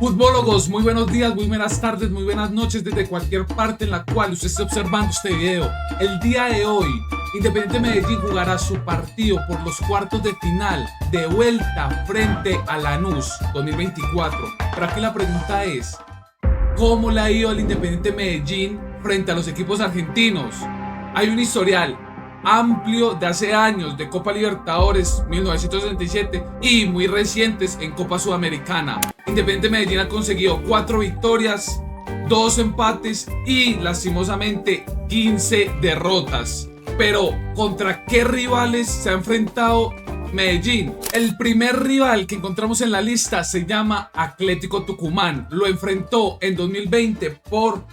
Futbolólogos, muy buenos días, muy buenas tardes, muy buenas noches desde cualquier parte en la cual usted esté observando este video. El día de hoy, Independiente Medellín jugará su partido por los cuartos de final de vuelta frente a Lanús 2024. Pero aquí la pregunta es, ¿cómo le ha ido al Independiente Medellín frente a los equipos argentinos? Hay un historial amplio de hace años de Copa Libertadores 1967 y muy recientes en Copa Sudamericana. Independiente Medellín ha conseguido 4 victorias, 2 empates y lastimosamente 15 derrotas. Pero ¿contra qué rivales se ha enfrentado Medellín? El primer rival que encontramos en la lista se llama Atlético Tucumán. Lo enfrentó en 2020 por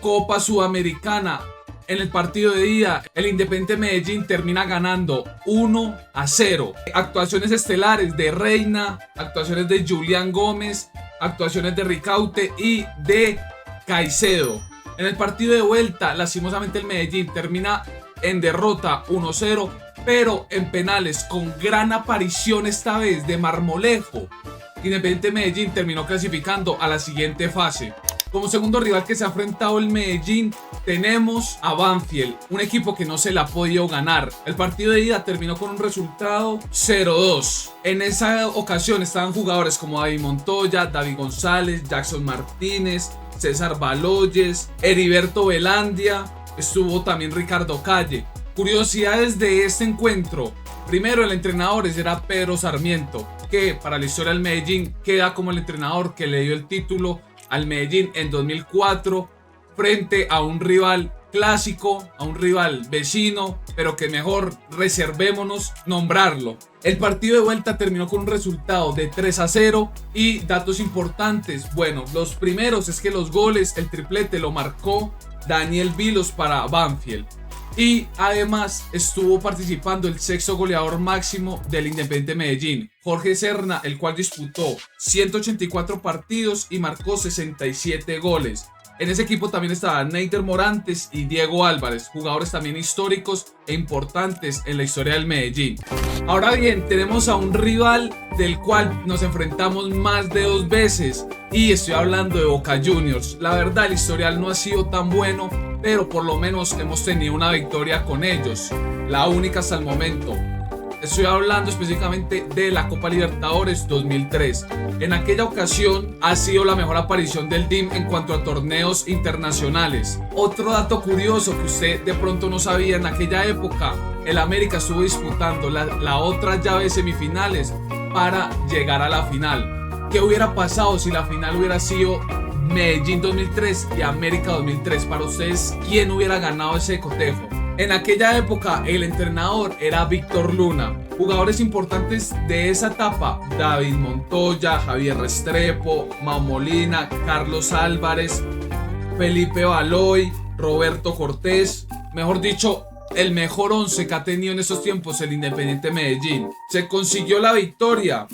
Copa Sudamericana. En el partido de ida, el Independiente Medellín termina ganando 1-0. Actuaciones estelares de Reina, actuaciones de Julián Gómez, actuaciones de Ricaute y de Caicedo. En el partido de vuelta, lastimosamente el Medellín termina en derrota 1-0, pero en penales con gran aparición esta vez de Marmolejo. Independiente Medellín terminó clasificando a la siguiente fase. Como segundo rival que se ha enfrentado el Medellín, tenemos a Banfield, un equipo que no se le ha podido ganar. El partido de ida terminó con un resultado 0-2. En esa ocasión estaban jugadores como David Montoya, David González, Jackson Martínez, César Baloyes, Heriberto Velandia, estuvo también Ricardo Calle. Curiosidades de este encuentro. Primero, el entrenador era Pedro Sarmiento, que para la historia del Medellín queda como el entrenador que le dio el título al Medellín en 2004 frente a un rival clásico, a un rival vecino, pero que mejor reservémonos nombrarlo. El partido de vuelta terminó con un resultado de 3-0 y datos importantes. Bueno, los primeros es que los goles, el triplete lo marcó Daniel Vilos para Banfield. Y además estuvo participando el sexto goleador máximo del Independiente Medellín, Jorge Serna, el cual disputó 184 partidos y marcó 67 goles. En ese equipo también estaban Neider Morantes y Diego Álvarez, jugadores también históricos e importantes en la historia del Medellín. Ahora bien, tenemos a un rival del cual nos enfrentamos más de 2 veces y estoy hablando de Boca Juniors. La verdad, el historial no ha sido tan bueno, pero por lo menos hemos tenido una victoria con ellos, la única hasta el momento. Estoy hablando específicamente de la Copa Libertadores 2003. En aquella ocasión ha sido la mejor aparición del DIM en cuanto a torneos internacionales. Otro dato curioso que usted de pronto no sabía: en aquella época el América estuvo disputando la otra llave de semifinales para llegar a la final. ¿Qué hubiera pasado si la final hubiera sido Medellín 2003 y América 2003? Para ustedes, ¿quién hubiera ganado ese cotejo? En aquella época el entrenador era Víctor Luna. Jugadores importantes de esa etapa: David Montoya, Javier Restrepo, Mau Molina, Carlos Álvarez, Felipe Baloy, Roberto Cortés. Mejor dicho, el mejor 11 que ha tenido en esos tiempos el Independiente Medellín. Se consiguió la victoria,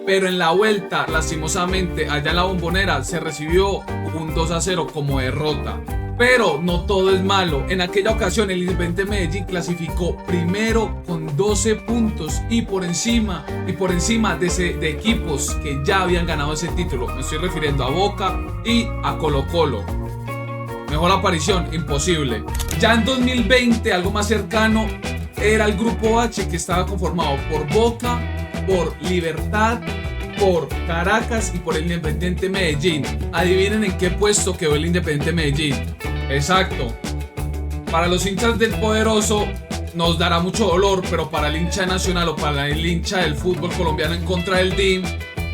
pero en la vuelta, lastimosamente, allá en la Bombonera se recibió un 2-0 como derrota. Pero no todo es malo. En aquella ocasión el Independiente Medellín clasificó primero con 12 puntos y por encima de equipos que ya habían ganado ese título. Me estoy refiriendo a Boca y a Colo-Colo. Mejor aparición, imposible. Ya en 2020, algo más cercano, era el Grupo H, que estaba conformado por Boca, por Libertad, por Caracas y por el Independiente Medellín. Adivinen en qué puesto quedó el Independiente Medellín. Exacto. Para los hinchas del poderoso nos dará mucho dolor, pero para el hincha nacional o para el hincha del fútbol colombiano en contra del DIM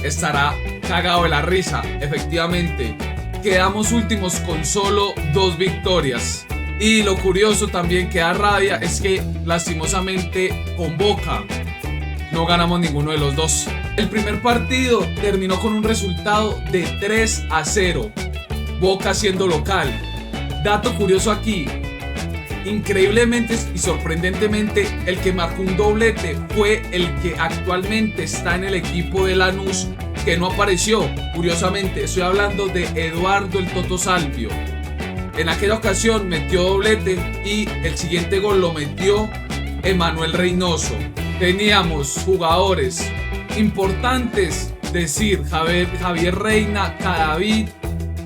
estará cagado de la risa. Efectivamente, quedamos últimos con solo 2 victorias. Y lo curioso también que da rabia es que lastimosamente con Boca no ganamos ninguno de los dos. El primer partido terminó con un resultado de 3-0, Boca siendo local. Dato curioso aquí: increíblemente y sorprendentemente, el que marcó un doblete fue el que actualmente está en el equipo de Lanús, que no apareció. Curiosamente, estoy hablando de Eduardo el Toto Salvio. En aquella ocasión metió doblete y el siguiente gol lo metió Emanuel Reynoso. Teníamos jugadores importantes decir Javier Reina, Cadavid,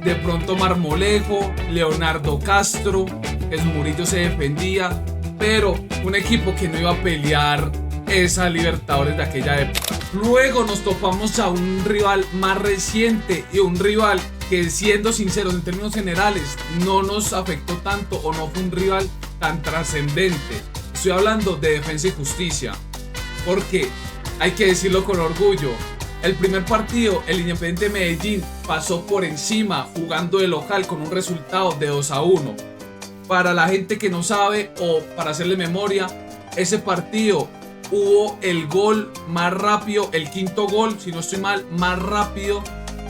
de pronto Marmolejo, Leonardo Castro, Jesús Murillo se defendía, pero un equipo que no iba a pelear esa Libertadores de aquella época. Luego nos topamos a un rival más reciente y un rival que, siendo sinceros en términos generales, no nos afectó tanto o no fue un rival tan trascendente. Estoy hablando de Defensa y Justicia, porque hay que decirlo con orgullo, el primer partido el Independiente Medellín pasó por encima jugando de local con un resultado de 2-1. Para la gente que no sabe o para hacerle memoria, ese partido hubo el gol más rápido, el quinto gol, si no estoy mal, más rápido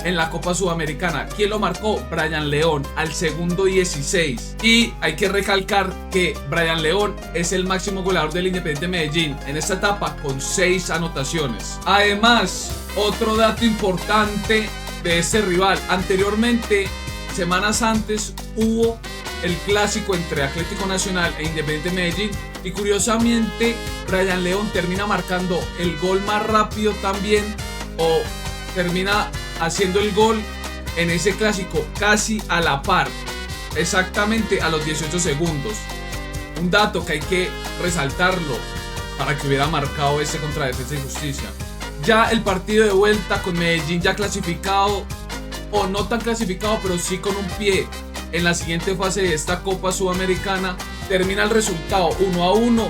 en la Copa Sudamericana. ¿Quién lo marcó? Bryan León, al segundo 16. Y hay que recalcar que Bryan León es el máximo goleador del Independiente Medellín en esta etapa con 6 anotaciones. Además, otro dato importante de este rival, anteriormente, semanas antes, hubo el clásico entre Atlético Nacional e Independiente Medellín, y curiosamente Bryan León termina marcando el gol más rápido también, o termina haciendo el gol en ese clásico casi a la par, exactamente a los 18 segundos. Un dato que hay que resaltarlo para que hubiera marcado ese contra Defensa y Justicia. Ya el partido de vuelta con Medellín ya clasificado, o no tan clasificado, pero sí con un pie en la siguiente fase de esta Copa Sudamericana, termina el resultado 1-1,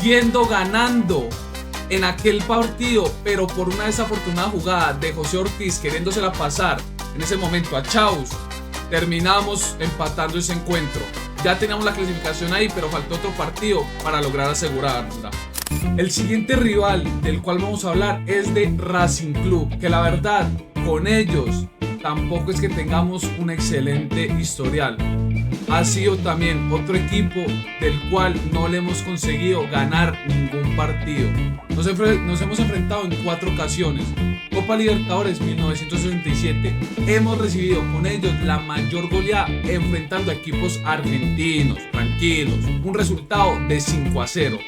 yendo ganando en aquel partido, pero por una desafortunada jugada de José Ortiz queriéndosela pasar en ese momento a Chaus, terminamos empatando ese encuentro. Ya teníamos la clasificación ahí, pero faltó otro partido para lograr asegurarla. El siguiente rival del cual vamos a hablar es de Racing Club, que la verdad, con ellos tampoco es que tengamos un excelente historial. Ha sido también otro equipo del cual no le hemos conseguido ganar ningún partido. Nos hemos enfrentado en 4 ocasiones. Copa Libertadores 1967. Hemos recibido con ellos la mayor goleada enfrentando a equipos argentinos, tranquilos. Un resultado de 5-0.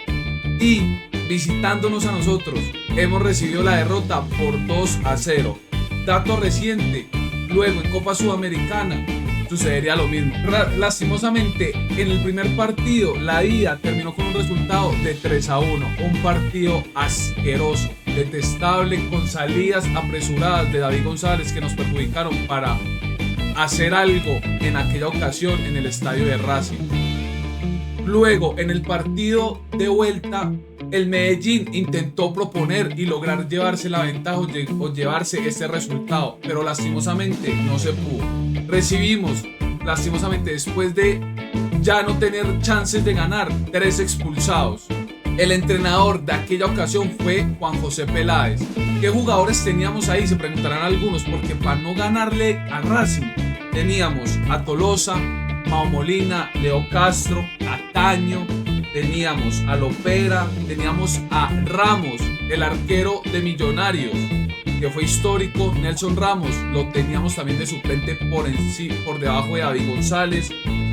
Y visitándonos a nosotros, hemos recibido la derrota por 2-0. Dato reciente, luego en Copa Sudamericana sucedería lo mismo. Lastimosamente, en el primer partido, la ida terminó con un resultado de 3-1. Un partido asqueroso, detestable, con salidas apresuradas de David González que nos perjudicaron para hacer algo en aquella ocasión en el estadio de Racing. Luego, en el partido de vuelta, el Medellín intentó proponer y lograr llevarse la ventaja o llevarse este resultado, pero lastimosamente no se pudo. Recibimos, lastimosamente, después de ya no tener chances de ganar, 3 expulsados. El entrenador de aquella ocasión fue Juan José Peláez. ¿Qué jugadores teníamos ahí? Se preguntarán algunos, porque para no ganarle a Racing teníamos a Tolosa, Mao Molina, Leo Castro, a Taño, teníamos a Lopera, teníamos a Ramos, el arquero de Millonarios, que fue histórico. Nelson Ramos lo teníamos también de suplente por debajo de David González.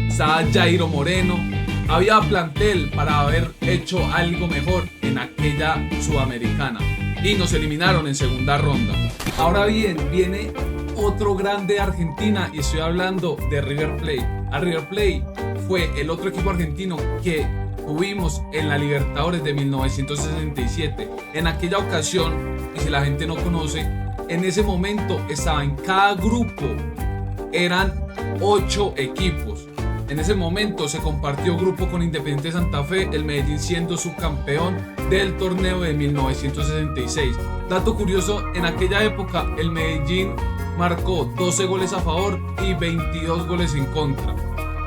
Estaba Jairo Moreno. Había plantel para haber hecho algo mejor en aquella Sudamericana, y nos eliminaron en segunda ronda. Ahora bien, viene otro grande de Argentina, y estoy hablando de River Plate. A River Plate fue el otro equipo argentino que tuvimos en la Libertadores de 1967. En aquella ocasión, y si la gente no conoce, en ese momento estaba en cada grupo, eran 8 equipos. En ese momento se compartió grupo con Independiente Santa Fe, el Medellín siendo subcampeón del torneo de 1966. Dato curioso, en aquella época el Medellín marcó 12 goles a favor y 22 goles en contra.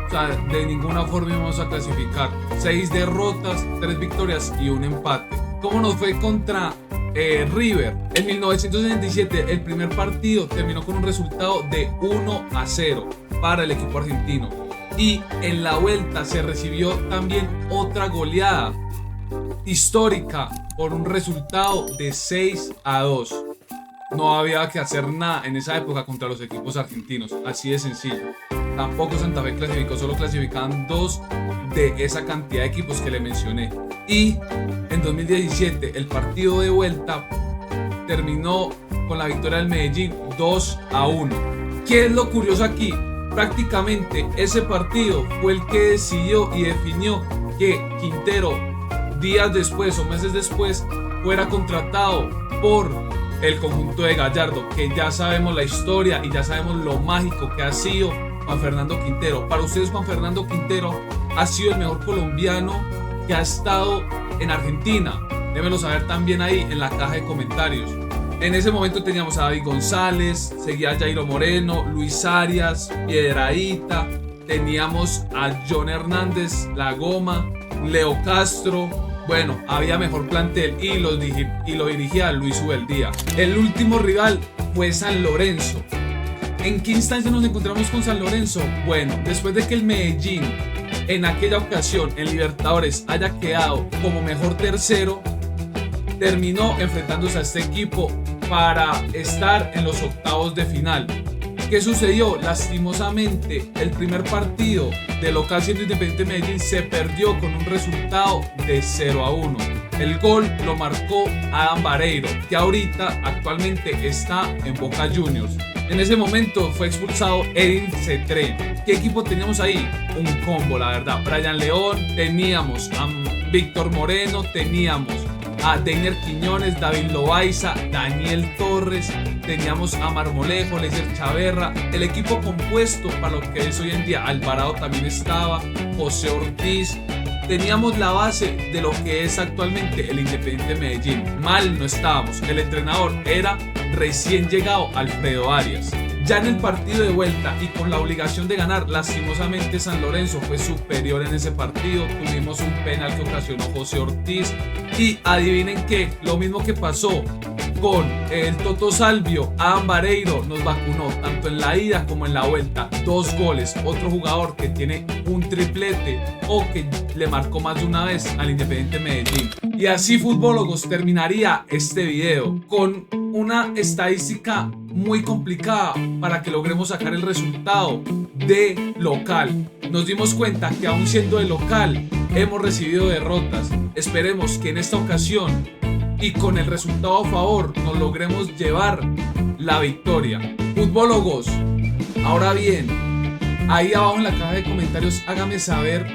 O sea, de ninguna forma íbamos a clasificar. 6 derrotas, 3 victorias y un empate. ¿Cómo nos fue contra River? En 1967 el primer partido terminó con un resultado de 1-0 para el equipo argentino. Y en la vuelta se recibió también otra goleada histórica por un resultado de 6-2. No había que hacer nada en esa época contra los equipos argentinos, así de sencillo. Tampoco Santa Fe clasificó, solo clasificaban 2 de esa cantidad de equipos que le mencioné. Y en 2017 el partido de vuelta terminó con la victoria del Medellín 2-1. ¿Qué es lo curioso aquí? Prácticamente ese partido fue el que decidió y definió que Quintero días después o meses después fuera contratado por el conjunto de Gallardo, que ya sabemos la historia y ya sabemos lo mágico que ha sido Juan Fernando Quintero. Para ustedes, Juan Fernando Quintero ha sido el mejor colombiano que ha estado en Argentina. Déjenmelo saber también ahí en la caja de comentarios. En ese momento teníamos a David González, seguía Jairo Moreno, Luis Arias, Piedrahita, teníamos a John Hernández, La Goma, Leo Castro. Bueno, había mejor plantel y lo dirigía Luis Ubeldía. El último rival fue San Lorenzo. ¿En qué instancia nos encontramos con San Lorenzo? Bueno, después de que el Medellín en aquella ocasión en Libertadores haya quedado como mejor tercero, terminó enfrentándose a este equipo para estar en los octavos de final. ¿Qué sucedió? Lastimosamente, el primer partido de local siendo Independiente Medellín se perdió con un resultado de 0-1. El gol lo marcó Adam Vareiro, que ahorita actualmente está en Boca Juniors. En ese momento fue expulsado Edin Cetré. ¿Qué equipo teníamos ahí? Un combo, la verdad. Brian León, teníamos a Víctor Moreno, teníamos a Deiner Quiñones, David Loaiza, Daniel Torres, teníamos a Marmolejo, Leiser Chaverra, el equipo compuesto para lo que es hoy en día. Alvarado también estaba, José Ortiz. Teníamos la base de lo que es actualmente el Independiente Medellín. Mal no estábamos. El entrenador era recién llegado Alfredo Arias. Ya en el partido de vuelta y con la obligación de ganar, lastimosamente San Lorenzo fue superior en ese partido. Tuvimos un penal que ocasionó José Ortiz. Y adivinen qué, lo mismo que pasó con el Toto Salvio, Adam Vareiro nos vacunó tanto en la ida como en la vuelta. 2 goles, otro jugador que tiene un triplete o que le marcó más de una vez al Independiente Medellín. Y así, futbolólogos, terminaría este video con una estadística muy complicada para que logremos sacar el resultado de local. Nos dimos cuenta que aún siendo de local hemos recibido derrotas. Esperemos que en esta ocasión y con el resultado a favor nos logremos llevar la victoria. Futbolólogos, ahora bien, ahí abajo en la caja de comentarios háganme saber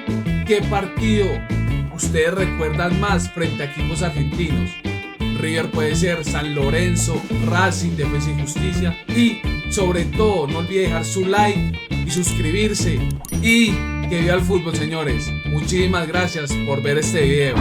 qué partido ustedes recuerdan más frente a equipos argentinos. River puede ser, San Lorenzo, Racing, Defensa y Justicia. Y sobre todo no olviden dejar su like y suscribirse. Y que viva el fútbol, señores. Muchísimas gracias por ver este video.